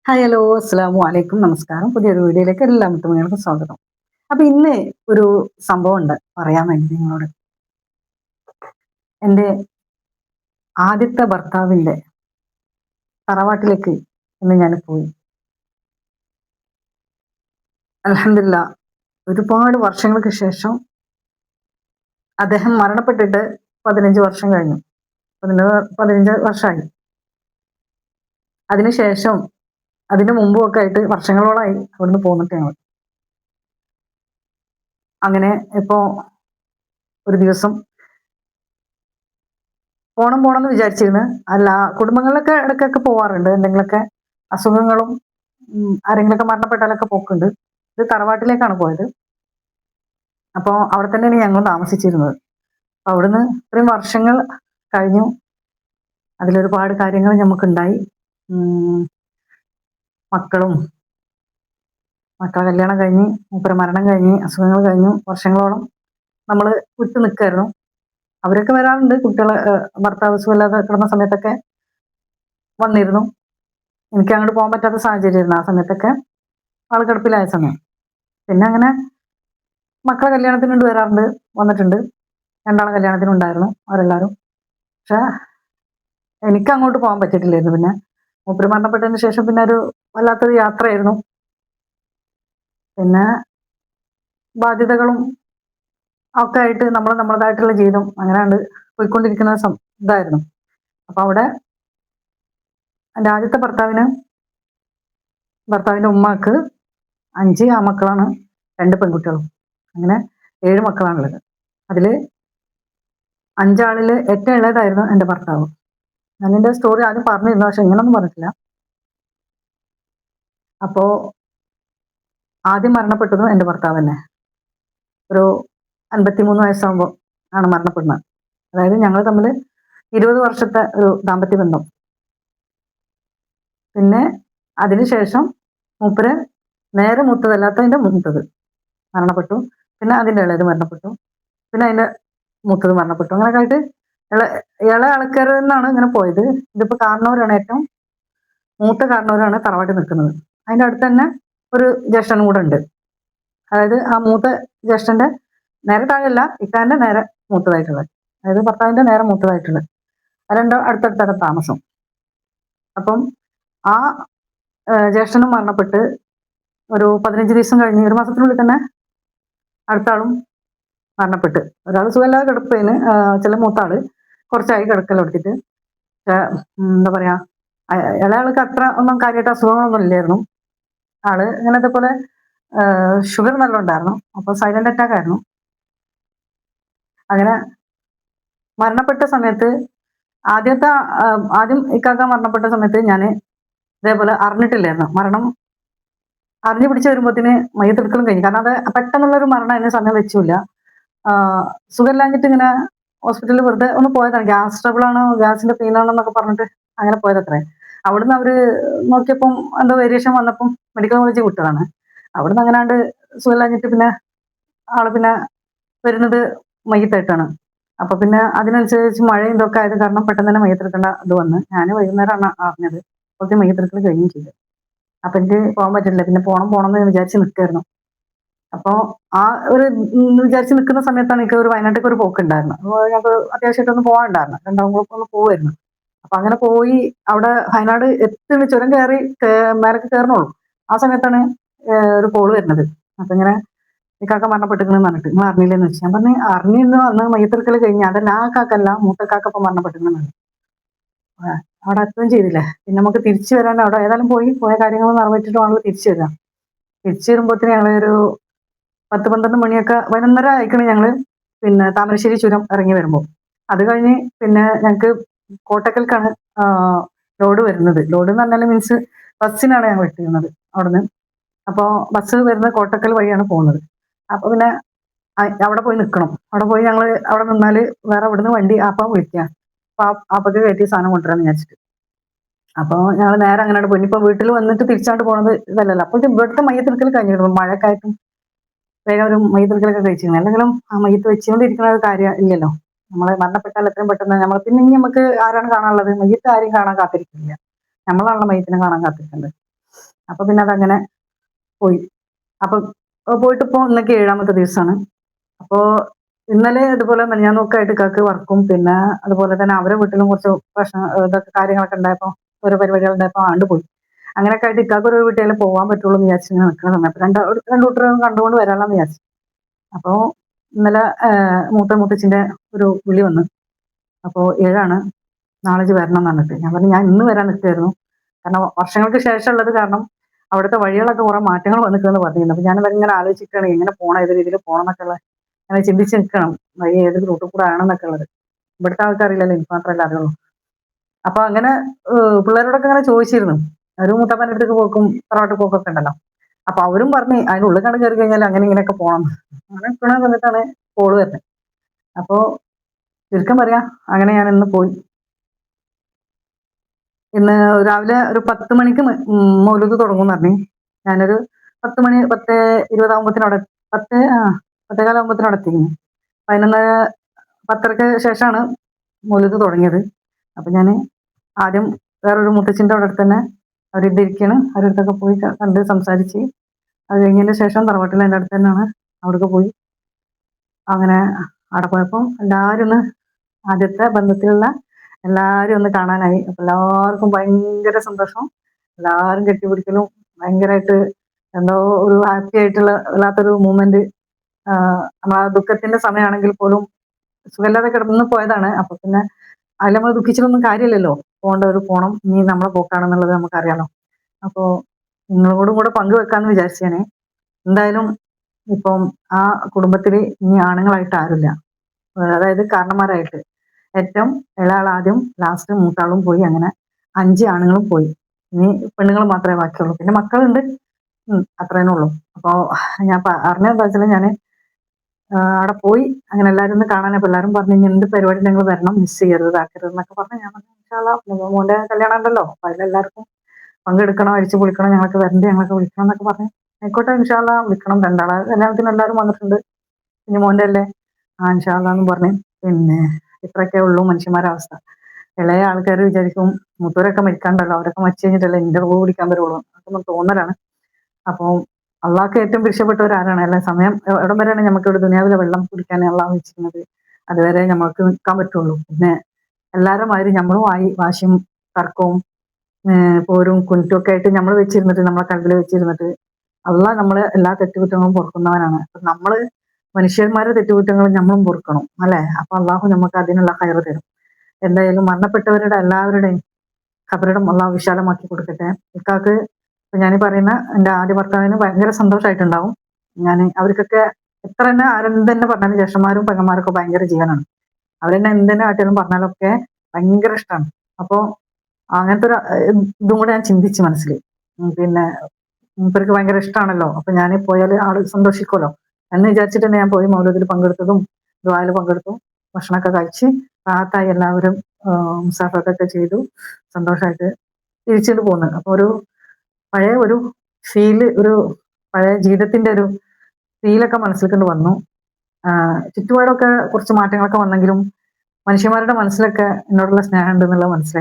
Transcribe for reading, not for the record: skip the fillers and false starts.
Hi hello അസ്സലാമു അലൈക്കും നമസ്കാരം. പുതിയൊരു വീഡിയോയിലേക്ക് എല്ലാ മുത്തുമണികൾക്കും സ്വാഗതം. അപ്പൊ ഇന്ന് ഒരു സംഭവം ഉണ്ട് പറയാൻ വേണ്ടി നിങ്ങളോട്. എൻ്റെ ആദ്യത്തെ ഭർത്താവിന്റെ തറവാട്ടിലേക്ക് ഇന്ന് ഞാൻ പോയി. അൽഹംദുലില്ലാ, ഒരുപാട് വർഷങ്ങൾക്ക് ശേഷം അദ്ദേഹം മരണപ്പെട്ടിട്ട് 15 വർഷം കഴിഞ്ഞു. 15 വർഷമായി. അതിനുശേഷം അതിന് മുമ്പും ഒക്കെ ആയിട്ട് വർഷങ്ങളോളമായി അവിടുന്ന് പോന്നിട്ട് ഞങ്ങൾ. അങ്ങനെ ഇപ്പോ ഒരു ദിവസം പോണം പോണം എന്ന് വിചാരിച്ചിരുന്നു. അല്ല, കുടുംബങ്ങളിലൊക്കെ ഇടയ്ക്കൊക്കെ പോവാറുണ്ട്. എന്തെങ്കിലുമൊക്കെ അസുഖങ്ങളും ആരെങ്കിലുമൊക്കെ മരണപ്പെട്ടാലൊക്കെ പോക്കുണ്ട്. ഇത് തറവാട്ടിലേക്കാണ് പോയത്. അപ്പോൾ അവിടെ തന്നെയാണ് ഞങ്ങൾ താമസിച്ചിരുന്നത്. അപ്പൊ അവിടുന്ന് ഇത്രയും വർഷങ്ങൾ കഴിഞ്ഞു. അതിലൊരുപാട് കാര്യങ്ങൾ നമുക്കുണ്ടായി. മക്കളും മക്കളെ കല്യാണം കഴിഞ്ഞ് മൂപ്പരെ മരണം കഴിഞ്ഞ് അസുഖങ്ങൾ കഴിഞ്ഞു വർഷങ്ങളോളം നമ്മൾ വിട്ടു നിൽക്കായിരുന്നു. അവരൊക്കെ വരാറുണ്ട്. കുട്ടികളെ ഭർത്താവ് സുഖമില്ലാതെ കിടന്ന സമയത്തൊക്കെ വന്നിരുന്നു. എനിക്ക് അങ്ങോട്ട് പോകാൻ പറ്റാത്ത സാഹചര്യമായിരുന്നു ആ സമയത്തൊക്കെ, ആൾ കിടപ്പിലായ സമയം. പിന്നെ അങ്ങനെ മക്കളെ കല്യാണത്തിനുണ്ട് വരാറുണ്ട്, വന്നിട്ടുണ്ട്. രണ്ടാളെ കല്യാണത്തിനുണ്ടായിരുന്നു അവരെല്ലാവരും. പക്ഷെ എനിക്ക് അങ്ങോട്ട് പോകാൻ പറ്റിയിട്ടില്ലായിരുന്നു. പിന്നെ മൂപ്പര് മരണപ്പെട്ടതിന് ശേഷം പിന്നെ ഒരു വല്ലാത്തൊരു യാത്രയായിരുന്നു. പിന്നെ ബാധ്യതകളും ഒക്കെ ആയിട്ട് നമ്മൾ നമ്മളതായിട്ടുള്ള ജീവിതം അങ്ങനെയാണ് പോയിക്കൊണ്ടിരിക്കുന്ന ഇതായിരുന്നു. അപ്പൊ അവിടെ എൻ്റെ ആദ്യത്തെ ഭർത്താവിന്റെ ഉമ്മാക്ക് 5 ആമക്കളാണ്, 2 പെൺകുട്ടികളും. അങ്ങനെ 7 മക്കളാണുള്ളത്. അതില് 5 ആളില് ഏറ്റവും ഇളയതായിരുന്നു എൻ്റെ ഭർത്താവ്. ഞാൻ എൻ്റെ സ്റ്റോറി ആദ്യം പറഞ്ഞിരുന്നു, പക്ഷെ ഇങ്ങനൊന്നും പറഞ്ഞിട്ടില്ല. അപ്പോ ആദ്യം മരണപ്പെട്ടതും എൻ്റെ ഭർത്താവ് തന്നെ. ഒരു 53 വയസ്സാകുമ്പോൾ ആണ് മരണപ്പെടുന്നത്. അതായത് ഞങ്ങൾ തമ്മിൽ 20 വർഷത്തെ ഒരു ദാമ്പത്യ ബന്ധം. പിന്നെ അതിനുശേഷം മൂപ്പര് നേരെ മൂത്തതല്ലാത്തതിന്റെ മൂത്തത് മരണപ്പെട്ടു. പിന്നെ അതിന്റെ ഇളയത് മരണപ്പെട്ടു. പിന്നെ അതിന്റെ മൂത്തത് മരണപ്പെട്ടു. അങ്ങനെയൊക്കെ ആയിട്ട് ഇള ആൾക്കാരിൽ നിന്നാണ് ഇങ്ങനെ പോയത്. ഇതിപ്പോ കാരണവരാണ്, ഏറ്റവും മൂത്ത കാരണവരാണ് തറവാട്ടിൽ നിൽക്കുന്നത്. അതിന്റെ അടുത്ത് തന്നെ ഒരു ജ്യേഷ്ഠനും കൂടെ ഉണ്ട്. അതായത് ആ മൂത്ത ജ്യേഷ്ഠന്റെ നേരെ താഴെയല്ല, ഇക്കാന്റെ നേരെ മൂത്തതായിട്ടുള്ളത്, അതായത് ഭർത്താവിന്റെ നേരെ മൂത്തതായിട്ടുള്ളത്. അത് രണ്ടും അടുത്തടുത്താണ് താമസം. അപ്പം ആ ജ്യേഷ്ഠനും മരണപ്പെട്ട് ഒരു 15 ദിവസം കഴിഞ്ഞ്, ഒരു മാസത്തിനുള്ളിൽ തന്നെ അടുത്ത ആളും മരണപ്പെട്ട്. ഒരാൾ സുഖമില്ലാതെ കിടപ്പേന്, ചില മൂത്താള് കുറച്ചായി കിടക്കലെടുത്തിട്ട്. എന്താ പറയാ, ഇളയാൾക്ക് അത്ര ഒന്നും കാര്യമായിട്ട് അസുഖങ്ങളൊന്നും ഇല്ലായിരുന്നു. ആള് ഇങ്ങനെ ഇതേപോലെ ഷുഗർ നല്ല ഉണ്ടായിരുന്നു. അപ്പൊ സൈലന്റ് അറ്റാക്ക് ആയിരുന്നു. അങ്ങനെ മരണപ്പെട്ട സമയത്ത് ആദ്യം ഇക്കാക്ക മരണപ്പെട്ട സമയത്ത് ഞാൻ ഇതേപോലെ അറിഞ്ഞിട്ടില്ലായിരുന്നു. മരണം അറിഞ്ഞു പിടിച്ച് വരുമ്പോഴത്തേന് മയ്യത്തെടുക്കലും കഴിഞ്ഞു. കാരണം അത് പെട്ടെന്നുള്ളൊരു മരണം അതിന് സമയം വെച്ചില്ല. സുഖമില്ലാഞ്ഞിട്ട് ഇങ്ങനെ ഹോസ്പിറ്റലിൽ വെറുതെ ഒന്ന് പോയതാണ്. ഗ്യാസ് ട്രബിൾ ആണ്, ഗ്യാസിന്റെ പെയിനാണെന്നൊക്കെ പറഞ്ഞിട്ട് അങ്ങനെ പോയതത്രേ. അവിടുന്ന് അവര് നോക്കിയപ്പം എന്തോ വേരിയേഷൻ വന്നപ്പം മെഡിക്കൽ കോളേജിൽ വിട്ടതാണ്. അവിടുന്ന് അങ്ങനാണ്ട് സുഖമില്ലാഞ്ഞിട്ട് പിന്നെ ആള് പിന്നെ വരുന്നത് മയ്യത്തായിട്ടാണ്. അപ്പൊ പിന്നെ അതിനനുസരിച്ച് മഴയും ഇതൊക്കെ ആയത് കാരണം പെട്ടെന്ന് തന്നെ മയ്യത്തെടുക്കേണ്ട ഇത് വന്ന്. ഞാൻ വൈകുന്നേരമാണ് അറിഞ്ഞത്. അപ്പോഴത്തെ മയ്യത്തെടുക്കൽ കഴിയുകയും ചെയ്തു. അപ്പൊ എനിക്ക് പോകാൻ പറ്റില്ല. പിന്നെ പോണം എന്ന് വിചാരിച്ച് നിൽക്കായിരുന്നു. അപ്പൊ ആ ഒരു വിചാരിച്ച് നിൽക്കുന്ന സമയത്താണ് എനിക്ക് ഒരു വയനാട്ടിലേക്ക് ഒരു പോക്ക് ഉണ്ടായിരുന്നു. അപ്പോൾ ഞങ്ങൾക്ക് അത്യാവശ്യമായിട്ടൊന്ന് പോകാനുണ്ടായിരുന്നു. രണ്ടാം ഗ്രൂപ്പ് ഒന്ന് പോവായിരുന്നു. അപ്പൊ അങ്ങനെ പോയി അവിടെ വയനാട് എത്തി ചുരം കയറി മേലേക്ക് കയറണുള്ളൂ. ആ സമയത്താണ് ഒരു കോള് വരുന്നത്. അപ്പൊ ഇങ്ങനെ ഇക്കാക്ക മരണപ്പെട്ടിരിക്കണെന്ന് പറഞ്ഞിട്ട്, നിങ്ങൾ അറിഞ്ഞില്ലെന്ന് വെച്ചു. ഞാൻ പറഞ്ഞു അറിഞ്ഞിരുന്നു, അന്ന് മയ്യത്തെടുക്കൽ കഴിഞ്ഞ അതല്ല, ആ കാക്കല്ല, മൂത്ത കാക്കപ്പം മരണപ്പെട്ടിരുന്നു. അവിടെ എത്തുകയും ചെയ്തില്ലേ. പിന്നെ നമുക്ക് തിരിച്ചു വരാൻ അവിടെ ഏതായാലും പോയ കാര്യങ്ങൾ നിറവേറ്റിട്ട് വേണമല്ലോ തിരിച്ചു വരാം. തിരിച്ചു വരുമ്പോഴത്തേന് ഞങ്ങളൊരു 10-12 മണിയൊക്കെ 11:30 ആയിക്കണേ ഞങ്ങള് പിന്നെ താമരശ്ശേരി ചുരം ഇറങ്ങി വരുമ്പോൾ. അത് കഴിഞ്ഞ് പിന്നെ ഞങ്ങൾക്ക് കോട്ടക്കൽക്കാണ് ലോഡ് വരുന്നത്. ലോഡ് എന്ന് പറഞ്ഞാൽ മീൻസ് ബസ്സിനാണ് ഞങ്ങൾ ഇട്ടിരുന്നത് അവിടുന്ന്. അപ്പോൾ ബസ് വരുന്നത് കോട്ടക്കൽ വഴിയാണ് പോകുന്നത്. അപ്പൊ പിന്നെ അവിടെ പോയി നിൽക്കണം. അവിടെ പോയി ഞങ്ങൾ അവിടെ നിന്നാല് വേറെ ഇവിടുന്ന് വണ്ടി ആപ്പാ വിളിക്കുക. അപ്പൊ ആപ്പക്ക് കയറ്റി സാധനം കൊണ്ടുവരാന്ന് വിചാരിച്ചിട്ട്. അപ്പൊ ഞങ്ങൾ നേരെ അങ്ങോട്ട് പോയി. ഇപ്പൊ വീട്ടിൽ വന്നിട്ട് തിരിച്ചാണ്ട് പോണത് ഇതല്ലല്ലോ. അപ്പൊ ഇവിടുത്തെ മയ്യത്തെടുക്കൽ കഴിഞ്ഞിരുന്നു. മഴക്കായിട്ടും വേഗം ഒരു മയ്യത്തെടുക്കലൊക്കെ കഴിച്ചിരുന്നു. എന്തെങ്കിലും ആ മയ്യത്ത് വെച്ചുകൊണ്ടിരിക്കുന്ന ഒരു കാര്യം ഇല്ലല്ലോ. നമ്മളെ മരണപ്പെട്ടാൽ എത്രയും പെട്ടെന്ന് നമ്മൾ പിന്നെ ഇനി നമുക്ക് ആരാണ് കാണാനുള്ളത്? മയ്യത്ത് ആരെയും കാണാൻ കാത്തിരിക്കില്ല. നമ്മളാണല്ലോ മയ്യത്തിനെ കാണാൻ കാത്തിരിക്കേണ്ടത്. അപ്പൊ പിന്നെ അതങ്ങനെ പോയി. അപ്പൊ പോയിട്ട് ഇപ്പോ ഇന്നൊക്കെ 7ാമത്തെ ദിവസമാണ്. അപ്പോ ഇന്നലെ ഇതുപോലെ മിനിഞ്ഞാന്നൊക്കെ ആയിട്ട് ഇക്കാക്ക് വർക്കും പിന്നെ അതുപോലെ തന്നെ അവരെ വീട്ടിലും കുറച്ച് പ്രശ്നം ഇതൊക്കെ കാര്യങ്ങളൊക്കെ ഉണ്ടായപ്പോ ഓരോ പരിപാടികൾ ഉണ്ടായപ്പോ ആണ്ട് പോയി. അങ്ങനെയൊക്കെ ആയിട്ട് ഇക്കാക്ക് ഒരു വീട്ടിൽ പോകാൻ പറ്റുള്ളൂ എന്ന് വിചാരിച്ച് ഇങ്ങനെ നിൽക്കുന്ന സമയത്ത് രണ്ട് കൂട്ടരും കണ്ടുകൊണ്ട് വരാമെന്ന് വിചാരിച്ചു. അപ്പോ ഇന്നലെ മൂത്തച്ഛന്റെ ഒരു വിളി വന്നു. അപ്പോ 7 നാളെ ഇജ്ജ് വരണം എന്ന് പറഞ്ഞിട്ട്. ഞാൻ പറഞ്ഞു ഞാൻ ഇന്ന് വരാൻ നിൽക്കുമായിരുന്നു. കാരണം വർഷങ്ങൾക്ക് ശേഷം ഉള്ളത് കാരണം അവിടുത്തെ വഴികളൊക്കെ കുറെ മാറ്റങ്ങൾ വന്നിട്ടുണ്ടെന്ന് പറഞ്ഞിരുന്നു. അപ്പൊ ഞാനത് ഇങ്ങനെ ആലോചിക്കുകയാണ് എങ്ങനെ പോകണം, ഏത് രീതിയിൽ പോകണം എന്നൊക്കെ ഉള്ളത് അങ്ങനെ ചിന്തിച്ച് നിൽക്കണം. വഴി ഏത് റൂട്ടിൽ കൂടെ ആണെന്നൊക്കെ ഉള്ളത്. ഇവിടുത്തെ ആൾക്കാരില്ലല്ലോ, എനിക്ക് മാത്രമല്ല അറിയുള്ളൂ. അപ്പൊ അങ്ങനെ പിള്ളേരോടൊക്കെ അങ്ങനെ ചോദിച്ചിരുന്നു. ഒരു മൂത്തപ്പൻ്റെ അടുത്തേക്ക് പോക്കും തറവാട്ട് പോക്കൊക്കെ ഉണ്ടല്ലോ. അപ്പൊ അവരും പറഞ്ഞ് അതിന്റെ ഉള്ളിൽ കണ്ട് കയറി കഴിഞ്ഞാൽ അങ്ങനെ ഇങ്ങനെയൊക്കെ പോകണം. അങ്ങനെ നിൽക്കണ സമയത്താണ് കോള് വരുന്നത്. അപ്പോ ചുരുക്കം പറയാ അങ്ങനെ ഞാൻ ഇന്ന് പോയി. ഇന്ന് രാവിലെ ഒരു 10 മണിക്ക് മൗലൂദ് തുടങ്ങും പറഞ്ഞു. ഞാനൊരു 10 മണി 10:20 അവിടെ 10 10:15 അവിടെ എത്തിയിരുന്നു. 11:10 ശേഷമാണ് മൗലൂദ് തുടങ്ങിയത്. അപ്പൊ ഞാൻ ആദ്യം വേറൊരു മുത്തച്ഛൻ്റെ അവിടെ അടുത്ത് തന്നെ അവരിവിടെ ഇരിക്കുകയാണ്. അവരടുത്തൊക്കെ പോയി കണ്ട് സംസാരിച്ച് അത് കഴിഞ്ഞതിന് ശേഷം തറവാട്ടിൽ എൻ്റെ അടുത്ത് തന്നെയാണ്. അവിടേക്ക് പോയി. അങ്ങനെ അവിടെ പോയപ്പോൾ എല്ലാവരും ഒന്ന് ആദ്യത്തെ ബന്ധത്തിലുള്ള എല്ലാവരും ഒന്ന് കാണാനായി. അപ്പൊ എല്ലാവർക്കും ഭയങ്കര സന്തോഷം. എല്ലാവരും കെട്ടിപ്പിടിക്കലും ഭയങ്കരമായിട്ട് എന്തോ ഒരു ഹാപ്പി ആയിട്ടുള്ള വല്ലാത്തൊരു മൂമെന്റ്. നമ്മളാ ദുഃഖത്തിന്റെ സമയമാണെങ്കിൽ പോലും സുഖമില്ലാതെ കിടന്നു പോയതാണ്. അപ്പൊ പിന്നെ അതിൽ നമ്മൾ ദുഃഖിച്ചിട്ടൊന്നും കാര്യമില്ലല്ലോ. പോകേണ്ടവർ പോകണം. ഇനി നമ്മളെ പോക്കാണെന്നുള്ളത് നമുക്കറിയാലോ. അപ്പോ നിങ്ങളോടും കൂടെ പങ്കുവെക്കാന്ന് വിചാരിച്ചേനെ. എന്തായാലും ഇപ്പം ആ കുടുംബത്തിൽ ഇനി ആണുങ്ങളായിട്ട് ആരുമില്ല. അതായത് കാരണന്മാരായിട്ട് ഏറ്റവും ഇളയാൾ ആദ്യം, ലാസ്റ്റ് മൂത്താളും പോയി. അങ്ങനെ 5 ആണുങ്ങളും പോയി. ഇനി പെണ്ണുങ്ങൾ മാത്രമേ ബാക്കിയുള്ളൂ. പിന്നെ മക്കളുണ്ട്. അത്രേനേ ഉള്ളൂ. അപ്പോ ഞാൻ അറിഞ്ഞെന്താ വെച്ചാൽ ഞാൻ അവിടെ പോയി അങ്ങനെ എല്ലാവരും ഒന്ന് കാണാനപ്പോൾ എല്ലാവരും പറഞ്ഞു ഇനി എന്ത് പരിപാടി നിങ്ങൾ വരണം, മിസ് ചെയ്യരുത്, ഇതാക്കരുത് എന്നൊക്കെ പറഞ്ഞു. ഞാൻ പറഞ്ഞു ഇൻഷാ അല്ലാഹ് മോന്റെ കല്യാണം ഉണ്ടല്ലോ, അപ്പൊ അതിലെല്ലാവർക്കും പങ്കെടുക്കണം, അടിച്ചു പൊളിക്കണം, ഞങ്ങൾക്ക് വരണ്ട്, ഞങ്ങൾക്ക് വിളിക്കണം എന്നൊക്കെ പറഞ്ഞു. ആയിക്കോട്ടെ ഇൻഷാ അല്ലാഹ് വിളിക്കണം. രണ്ടാളെ കല്യാണത്തിന് എല്ലാവരും വന്നിട്ടുണ്ട്. പിന്നെ മോന്റെ അല്ലേ, ഇൻഷാ അല്ലാഹ് എന്ന് പറഞ്ഞു. പിന്നെ ഇത്രയൊക്കെ ഉള്ളൂ മനുഷ്യന്മാരുടെ അവസ്ഥ. ഇളയ ആൾക്കാർ വിചാരിക്കും മൂത്തവരൊക്കെ മരിക്കാണ്ടല്ലോ, അവരൊക്കെ മരിച്ചു കഴിഞ്ഞിട്ടല്ലേ എന്റെ റൂപ് പിടിക്കാൻ വരുള്ളൂ അതൊന്നും തോന്നലാണ്. അപ്പോൾ അള്ളാഹ്ക്ക് ഏറ്റവും രക്ഷപ്പെട്ടവരാരാണ്? അല്ലെ, സമയം എവിടം വരെയാണ് നമുക്ക് ഇവിടെ ദുനിയാവിലെ വെള്ളം കുടിക്കാൻ അള്ളാഹ് വെച്ചിരുന്നത്? അതുവരെ നമ്മൾക്ക് നിൽക്കാൻ പറ്റുള്ളൂ. പിന്നെ എല്ലാവരും മാതിരി നമ്മളും ആയി വാശിയും തർക്കവും പോരും കുറ്റും ഒക്കെ ആയിട്ട് നമ്മൾ വെച്ചിരുന്നിട്ട് നമ്മളെ കൽവിൽ വെച്ചിരുന്നിട്ട് അള്ളാഹ് നമ്മളെ എല്ലാ തെറ്റുകുറ്റങ്ങളും പൊറുക്കുന്നവനാണ്. അപ്പൊ നമ്മള് മനുഷ്യന്മാരുടെ തെറ്റുകുറ്റങ്ങളും നമ്മളും പൊറുക്കണം അല്ലെ. അപ്പൊ അള്ളാഹു നമുക്ക് അതിനുള്ള ഹൈറ് തരും. എന്തായാലും മരണപ്പെട്ടവരുടെ എല്ലാവരുടെയും ഖബറിടം അള്ളാഹു വിശാലമാക്കി കൊടുക്കട്ടെ. ഇക്കാക്ക് ഇപ്പൊ ഞാൻ പറയുന്ന എന്റെ ആദ്യ ഭർത്താവിന് ഭയങ്കര സന്തോഷമായിട്ടുണ്ടാവും. ഞാൻ അവർക്കൊക്കെ എത്ര തന്നെ ആരെന്തെന്നെ പറഞ്ഞാലും ജ്യേഷ്ഠന്മാരും പെങ്ങന്മാരൊക്കെ ഭയങ്കര ജീവനാണ്. അവരെന്നെ എന്തെന്നെ കാട്ടിയാലും പറഞ്ഞാലൊക്കെ ഭയങ്കര ഇഷ്ടമാണ്. അപ്പോ അങ്ങനത്തെ ഒരു ഇതും കൂടെ ഞാൻ ചിന്തിച്ചു മനസ്സിൽ. പിന്നെ മൂപ്പർക്ക് ഭയങ്കര ഇഷ്ടമാണല്ലോ, അപ്പൊ ഞാൻ പോയാൽ ആള് സന്തോഷിക്കുമല്ലോ എന്ന് വിചാരിച്ചിട്ട് തന്നെ ഞാൻ പോയി മൗലൂദിൽ പങ്കെടുത്തതും ദുആയിൽ പങ്കെടുത്തു. ഭക്ഷണമൊക്കെ കഴിച്ച് റാഹത്തായി എല്ലാവരും മുസാഫത്തൊക്കെ ചെയ്തു സന്തോഷമായിട്ട് തിരിച്ചിട്ട് പോന്നു. അപ്പൊ ഒരു പഴയ ഒരു ഫീല്, ഒരു പഴയ ജീവിതത്തിന്റെ ഒരു ഫീലൊക്കെ മനസ്സിൽ കൊണ്ട് വന്നു. ചുറ്റുപാടൊക്കെ കുറച്ച് മാറ്റങ്ങളൊക്കെ വന്നെങ്കിലും മനുഷ്യന്മാരുടെ മനസ്സിലൊക്കെ എന്നോടുള്ള സ്നേഹം ഉണ്ടെന്നുള്ളത് മനസ്സിലായി.